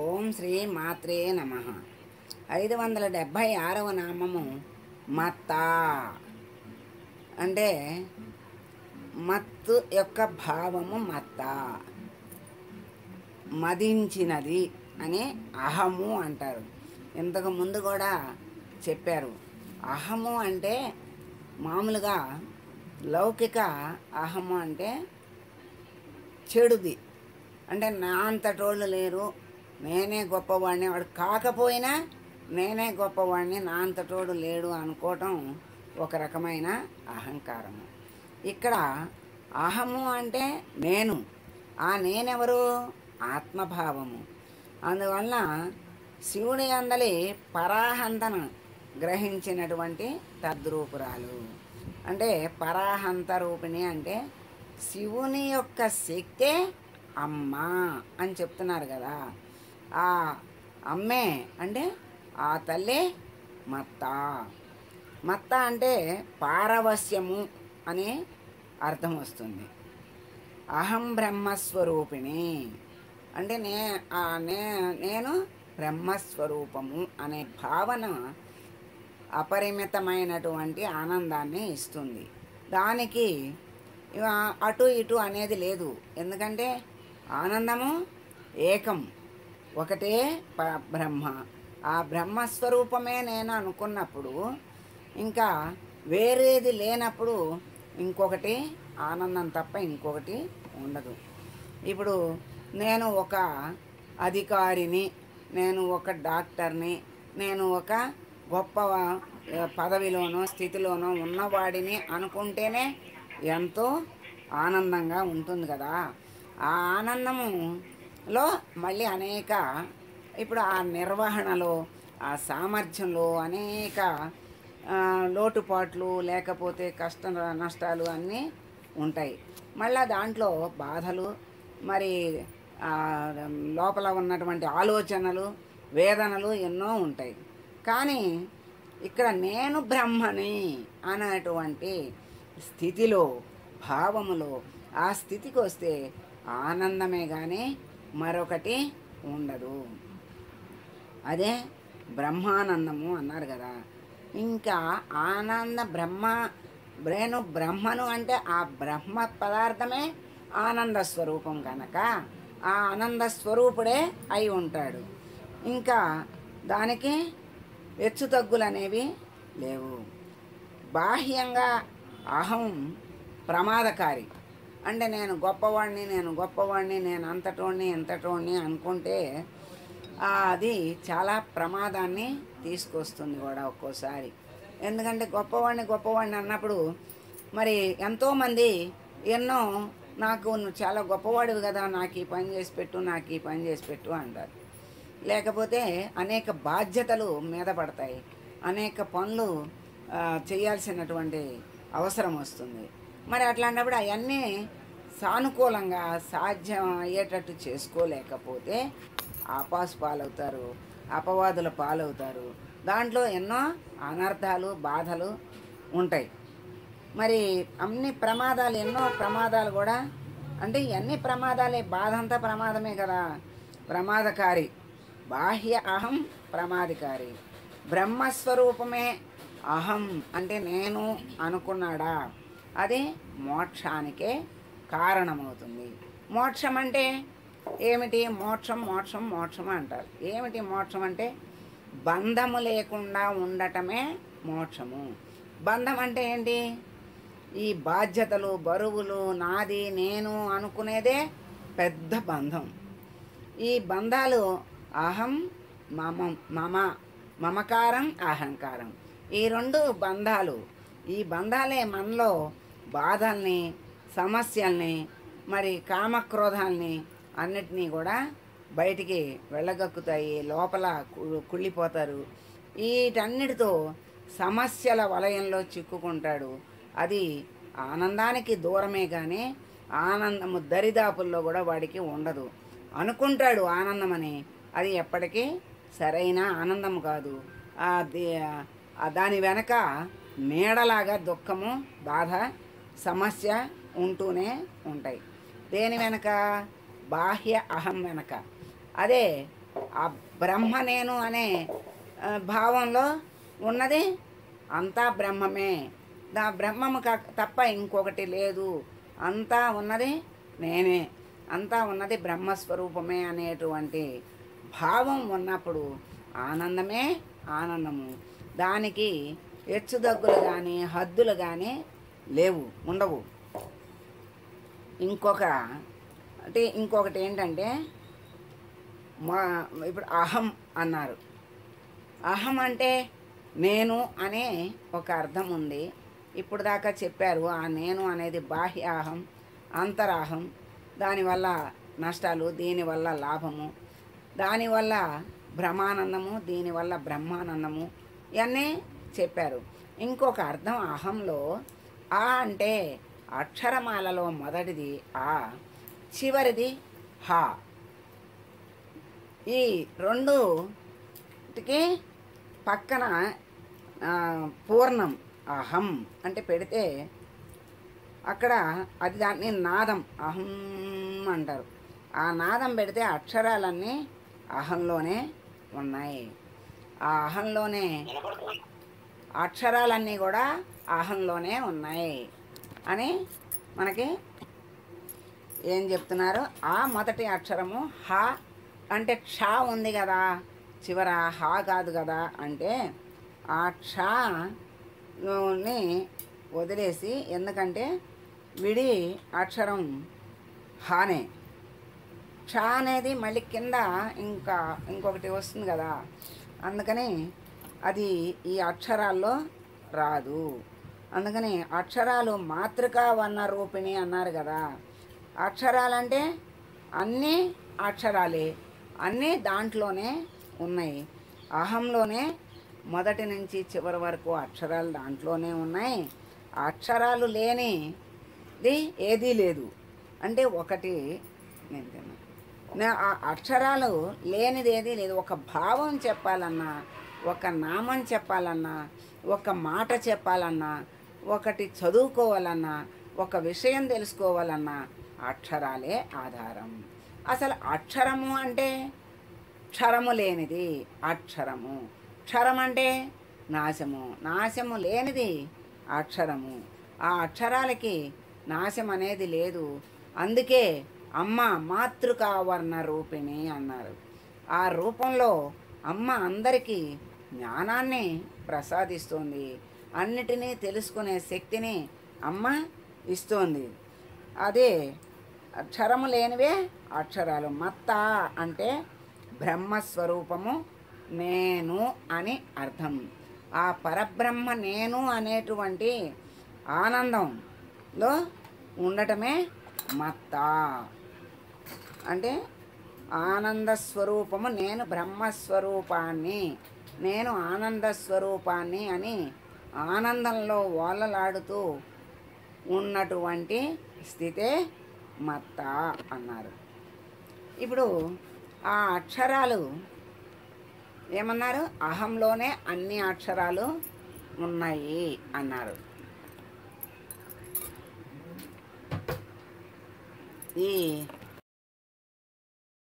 ఓం శ్రీ మాత్రే నమ. 576వ నామము మత్త. అంటే మత్తు యొక్క భావము మత్త, మదించినది అని అహము అంటారు. ఇంతకు ముందు కూడా చెప్పారు. అహము అంటే మామూలుగా లౌకిక అహము అంటే చెడుది. అంటే నా అంతటోళ్ళు లేరు, నేనే గొప్పవాడిని, వాడు కాకపోయినా నేనే గొప్పవాడిని, నా అంతటోడు లేడు అనుకోవటం ఒక రకమైన అహంకారము. ఇక్కడ అహము అంటే నేను, ఆ నేనెవరు? ఆత్మభావము. అందువలన శివుడి అందలి పరాహంతను గ్రహించినటువంటి తద్రూపురాలు. అంటే పరాహంత రూపిణి అంటే శివుని యొక్క శక్తే అమ్మ అని చెప్తున్నారు కదా. ఆ అమ్మే అంటే ఆ తల్లి మత్త. మత్త అంటే పారవస్యము అనే అర్థం వస్తుంది. అహం బ్రహ్మస్వరూపిణి అంటే నేను బ్రహ్మస్వరూపము అనే భావన అపరిమితమైనటువంటి ఆనందాన్ని ఇస్తుంది. దానికి అటు ఇటు అనేది లేదు. ఎందుకంటే ఆనందము ఏకం, ఒకటే బ్రహ్మ. ఆ బ్రహ్మస్వరూపమే నేను అనుకున్నప్పుడు ఇంకా వేరేది లేనప్పుడు ఇంకొకటి ఆనందం తప్ప ఇంకొకటి ఉండదు. ఇప్పుడు నేను ఒక అధికారిని, నేను ఒక డాక్టర్ని, నేను ఒక గొప్ప పదవిలోనో స్థితిలోనో ఉన్నవాడిని అనుకుంటేనే ఎంతో ఆనందంగా ఉంటుంది కదా. ఆ ఆనందములో మళ్ళీ అనేక ఇప్పుడు ఆ నిర్వహణలో, ఆ సామర్థ్యంలో అనేక లోటుపాట్లు లేకపోతే కష్ట నష్టాలు అన్నీ ఉంటాయి. మళ్ళీ దాంట్లో బాధలు, మరి లోపల ఉన్నటువంటి ఆలోచనలు, వేదనలు ఎన్నో ఉంటాయి. కానీ ఇక్కడ నేను బ్రహ్మని అనేటువంటి స్థితిలో, భావములో ఆ స్థితికి వస్తే ఆనందమే కానీ మరొకటి ఉండదు. అదే బ్రహ్మానందము అన్నారు కదా. ఇంకా ఆనంద నేను బ్రహ్మను అంటే ఆ బ్రహ్మ పదార్థమే ఆనంద స్వరూపం కనుక ఆ ఆనంద స్వరూపుడే అయి ఉంటాడు. ఇంకా దానికి హెచ్చుతగ్గులు అనేవి లేవు. బాహ్యంగా అహం ప్రమాదకారి. అంటే నేను గొప్పవాడిని, నేను అంతటోడిని ఇంతటోడిని అనుకుంటే అది చాలా ప్రమాదాన్ని తీసుకొస్తుంది కూడా ఒక్కోసారి. ఎందుకంటే గొప్పవాడిని అన్నప్పుడు మరి ఎంతోమంది ఎన్నో నాకు నువ్వు చాలా గొప్పవాడివి కదా, నాకు ఈ పని చేసి పెట్టు అంటారు. లేకపోతే అనేక బాధ్యతలు మీద పడతాయి, అనేక పనులు చేయాల్సినటువంటి అవసరం వస్తుంది. మరి అట్లాంటప్పుడు అవన్నీ సానుకూలంగా సాధ్యం అయ్యేటట్టు చేసుకోలేకపోతే ఆపాసు పాలవుతారు, అపవాదుల పాలవుతారు. దాంట్లో ఎన్నో అనర్థాలు, బాధలు ఉంటాయి. మరి అన్ని ప్రమాదాలు, ఎన్నో ప్రమాదాలు కూడా అంటే ఇవన్నీ ప్రమాదాలే. బాధ అంతా ప్రమాదమే కదా. ప్రమాదకారి బాహ్య అహం ప్రమాదకారి. బ్రహ్మస్వరూపమే అహం అంటే నేను అనుకున్నాడా, అది మోక్షానికే కారణమవుతుంది. మోక్షం అంటే ఏమిటి? మోక్షం అంటారు. ఏమిటి మోక్షం అంటే బంధము లేకుండా ఉండటమే మోక్షము. బంధం అంటే ఏంటి? ఈ బాధ్యతలు, బరువులు, నాది నేను అనుకునేదే పెద్ద బంధం. ఈ బంధాలు అహం, మమకారం, అహంకారం, ఈ రెండు బంధాలు. ఈ బంధాలే మనలో బాధల్ని, సమస్యల్ని, మరి కామక్రోధాల్ని అన్నిటినీ కూడా బయటికి వెళ్ళగక్కుతాయి. లోపల కుళ్ళిపోతారు. వీటన్నిటితో సమస్యల వలయంలో చిక్కుకుంటాడు. అది ఆనందానికి దూరమే కానీ ఆనందము దరిదాపుల్లో కూడా వాడికి ఉండదు. అనుకుంటాడు ఆనందమని, అది ఎప్పటికీ సరైన ఆనందం కాదు. దాని వెనక నీడలాగా దుఃఖము, బాధ, సమస్య ఉంటూనే ఉంటాయి. దేని వెనక? బాహ్య అహం వెనక. అదే ఆ బ్రహ్మ నేను అనే భావంలో ఉన్నది అంతా బ్రహ్మమే. బ్రహ్మము తప్ప ఇంకొకటి లేదు, అంతా ఉన్నది నేనే, అంతా ఉన్నది బ్రహ్మస్వరూపమే అనేటువంటి భావం ఉన్నప్పుడు ఆనందమే ఆనందము. దానికి హెచ్చుదగ్గులు కానీ హద్దులు కానీ లేవు, ఉండవు. ఇంకొకటి ఏంటంటే ఇప్పుడు అహం అన్నారు. అహం అంటే నేను అనే ఒక అర్థం ఉంది. ఇప్పుడు దాకా చెప్పారు ఆ నేను అనేది బాహ్య అహం, అంతరాహం, దానివల్ల నష్టాలు, దీనివల్ల లాభము, దానివల్ల బ్రహ్మానందము, దీనివల్ల బ్రహ్మానందము, ఇవన్నీ చెప్పారు. ఇంకొక అర్థం అహంలో ఆ అంటే అక్షరమాలలో మొదటిది ఆ, చివరిది హా. ఈ రెండుకి పక్కన పూర్ణం అహం అంటే పెడితే అక్కడ అది దాన్ని నాదం అహం అంటారు. ఆ నాదం పెడితే అక్షరాలన్నీ అహంలోనే ఉన్నాయి. ఆ అహంలోనే అక్షరాలన్నీ కూడా అహంలోనే ఉన్నాయి అని మనకి ఏం చెప్తున్నారు. ఆ మొదటి అక్షరము హా అంటే క్ష ఉంది కదా చివర, హా కాదు కదా అంటే ఆ క్షని వదిలేసి, ఎందుకంటే విడి అక్షరం హానే, క్ష అనేది మళ్ళీ కింద ఇంకొకటి వస్తుంది కదా, అందుకని అది ఈ అక్షరాల్లో రాదు. అందుకని అక్షరాలు మాతృకా వర్ణ రూపిణి అన్నారు కదా. అక్షరాలంటే అన్నీ అక్షరాలే, అన్నీ దాంట్లోనే ఉన్నాయి. అహంలోనే మొదటి నుంచి చివరి వరకు అక్షరాలు దాంట్లోనే ఉన్నాయి. అక్షరాలు లేనిది ఏదీ లేదు. అంటే ఒకటి ఆ అక్షరాలు లేనిది ఏదీ లేదు. ఒక భావం చెప్పాలన్నా, ఒక నామం చెప్పాలన్నా, ఒక మాట చెప్పాలన్నా, ఒకటి చదువుకోవాలన్నా, ఒక విషయం తెలుసుకోవాలన్నా అక్షరాలే ఆధారం. అసలు అక్షరము అంటే క్షరము లేనిది అక్షరము. క్షరం అంటే నాశము, నాశము లేనిది అక్షరము. ఆ అక్షరాలకి నాశం అనేది లేదు. అందుకే అమ్మ మాతృకావర్ణ రూపిణి అన్నారు. ఆ రూపంలో అమ్మ అందరికీ జ్ఞానాన్ని ప్రసాదిస్తుంది, అన్నిటినీ తెలుసుకునే శక్తిని అమ్మ ఇస్తోంది. అదే అక్షరము లేనివే అక్షరాలు. మత్త అంటే బ్రహ్మస్వరూపము నేను అని అర్థం. ఆ పరబ్రహ్మ నేను అనేటువంటి ఆనందంలో ఉండటమే మత్త. అంటే ఆనంద స్వరూపము, నేను బ్రహ్మస్వరూపాన్ని, నేను ఆనంద స్వరూపాన్ని అని ఆనందంలో ఓలలాడుతూ ఉన్నటువంటి స్థితే మత్త అన్నారు. ఇప్పుడు ఆ అక్షరాలు ఏమన్నారు? అహంలోనే అన్ని అక్షరాలు ఉన్నాయి అన్నారు. ఈ